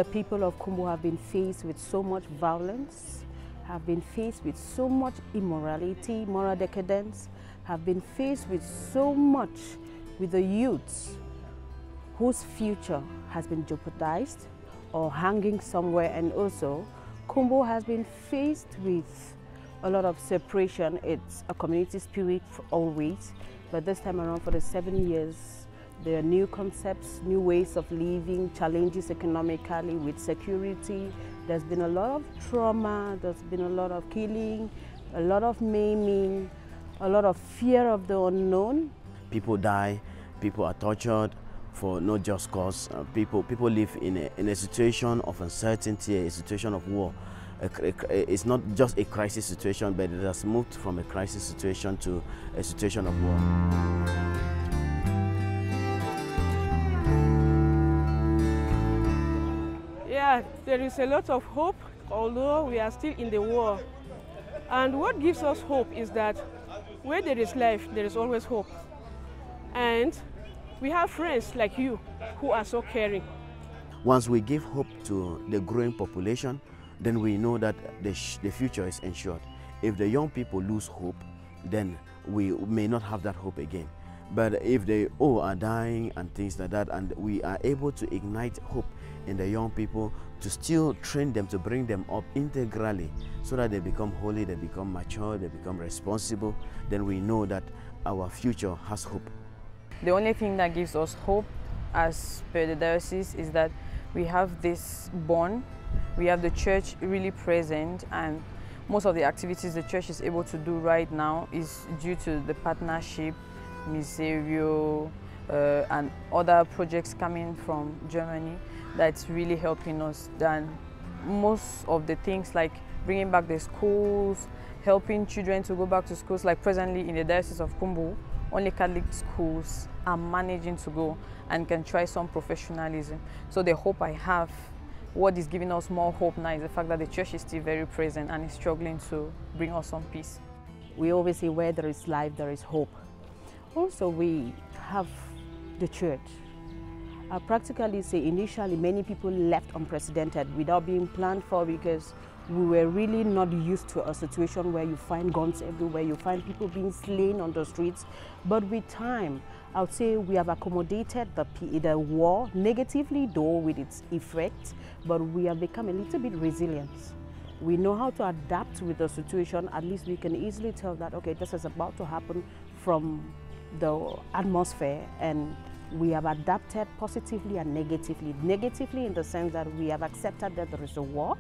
The people of Kumbo have been faced with so much violence, have been faced with so much immorality, moral decadence, have been faced with so much with the youths whose future has been jeopardized or hanging somewhere. And also, Kumbo has been faced with a lot of separation. It's a community spirit always, but this time around for the 7 years, there are new concepts, new ways of living, challenges economically with security. There's been a lot of trauma, there's been a lot of killing, a lot of maiming, a lot of fear of the unknown. People die, people are tortured for no just cause. People live in a situation of uncertainty, a situation of war. It's not just a crisis situation, but it has moved from a crisis situation to a situation of war. Yeah, there is a lot of hope, although we are still in the war. And what gives us hope is that where there is life, there is always hope. And we have friends like you who are so caring. Once we give hope to the growing population, then we know that the future is ensured. If the young people lose hope, then we may not have that hope again. But if they all are dying and things like that, and we are able to ignite hope in the young people, to still train them, to bring them up integrally so that they become holy, they become mature, they become responsible, then we know that our future has hope. The only thing that gives us hope as per the diocese is that we have this bond, we have the church really present, and most of the activities the church is able to do right now is due to the partnership, Miserio, and other projects coming from Germany that's really helping us. Then most of the things like bringing back the schools, helping children to go back to schools, like presently in the Diocese of Kumbo, only Catholic schools are managing to go and can try some professionalism. So the hope I have, what is giving us more hope now is the fact that the church is still very present and is struggling to bring us some peace. We always say where there is life, there is hope. Also, we have the church. I practically say initially many people left unprecedented without being planned for, because we were really not used to a situation where you find guns everywhere, you find people being slain on the streets. But with time, I would say we have accommodated the war negatively, though with its effects, but we have become a little bit resilient. We know how to adapt with the situation. At least we can easily tell that, okay, this is about to happen from the atmosphere, and we have adapted positively and negatively. Negatively in the sense that we have accepted that there is a war,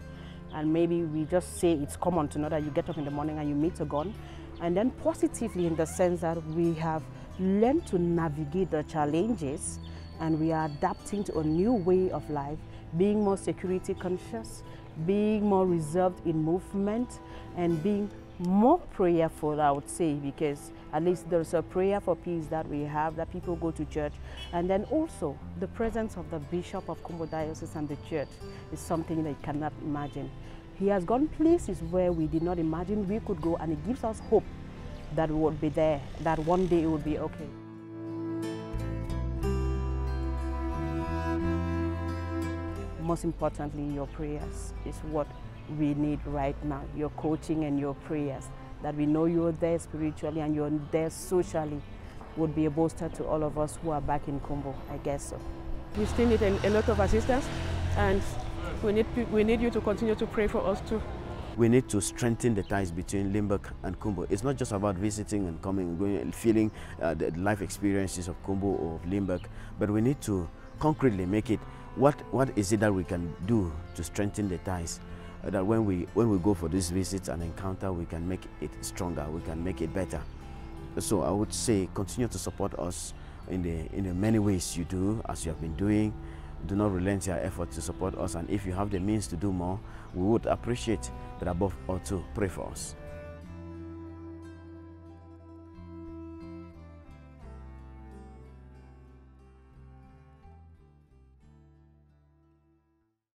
and maybe we just say it's common to know that you get up in the morning and you meet a gun. And then positively in the sense that we have learned to navigate the challenges, and we are adapting to a new way of life, being more security conscious, being more reserved in movement, and being more prayerful, I would say, because at least there's a prayer for peace that we have, that people go to church. And then also the presence of the Bishop of Kumbo Diocese and the church is something that you cannot imagine. He has gone places where we did not imagine we could go, and it gives us hope that we would be there, that one day it would be okay. Most importantly, your prayers is what we need right now. Your coaching and your prayers, that we know you're there spiritually and you're there socially, would be a booster to all of us who are back in Kumbo, I guess so. We still need a lot of assistance, and we need you to continue to pray for us too. We need to strengthen the ties between Limburg and Kumbo. It's not just about visiting and coming, going and feeling the life experiences of Kumbo or of Limburg, but we need to concretely make it, what is it that we can do to strengthen the ties? That when we go for these visits and encounter, we can make it stronger, we can make it better. So I would say continue to support us in the many ways you do, as you have been doing. Do not relent your effort to support us, and if you have the means to do more, we would appreciate that above all to pray for us.